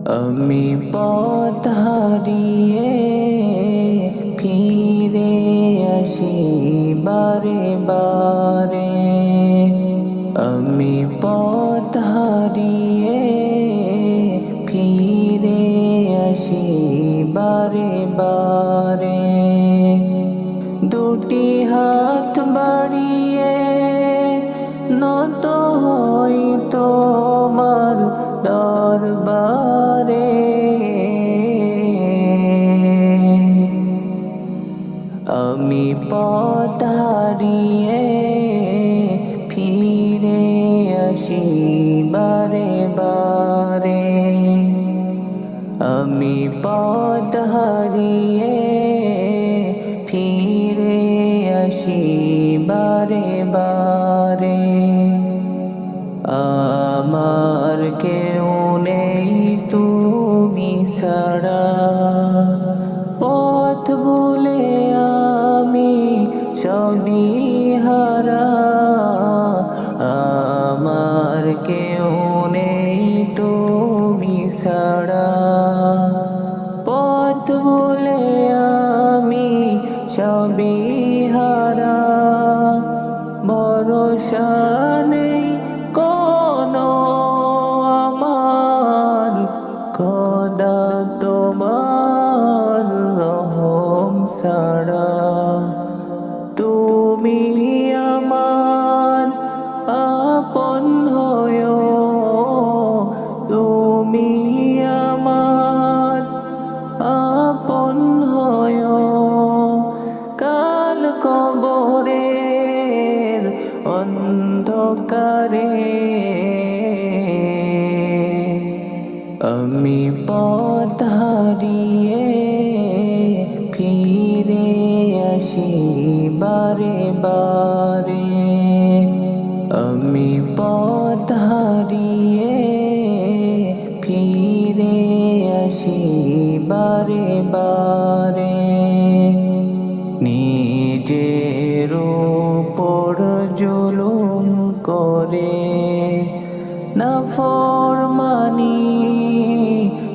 আমি পথ হারিয়ে ফিরে আসি বারে বারে। আমি পথ হারিয়ে ফিরে আসি বারে বারে। দুটি হাত বাড়িয়ে নত হই তোমার দরবারে। আমি পথ হারিয়ে ফিরে আসি বারে বারে। আমি পথ হারিয়ে ফিরে আসি বারে বারে। আমার কেউ নেই তুমি ছাড়া, পথ ভুলে আমি সবই হারা। আমার কেউ নেই তুমি ছাড়া, পথ ভুলে আমি সবই হারা। ভরসা নেই কোনো আমার, খোদা তোমার রহম ছাড়া। তুমি আমার আপন হয়ো, তুমি আমার আপন হয়ো। কাল কবরের অন্ধকারে আমি পথ হারিয়ে ফিরে আসি বারে বারে। আমি পথ হারিয়ে ফিরে আসি বারে বারে। নিজের উপর জুলুম করে নাফরমানি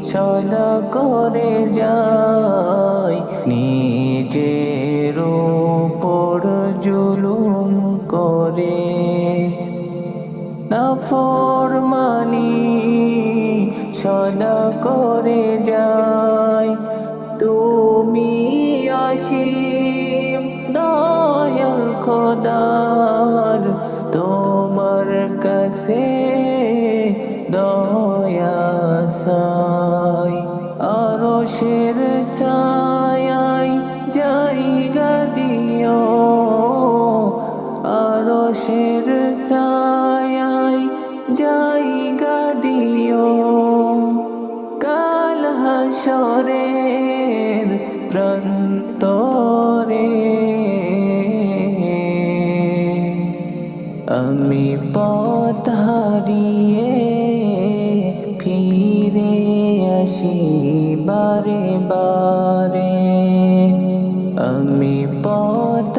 সদা করে যায়। নিজের উপর জুলুম করে নাফরমানি সদা করে যায়। তুমি অসীম দয়াল খোদার, তোমার কাছে দয়া চাই। আরশের ছায়ায় জায়গা দিও, আরশের ছায়ায় জায়গা দিও। কাল হাসরের প্রান্তরে আমি পথ হারিয়ে ফিরে আসি বারে বারে। আমি পথ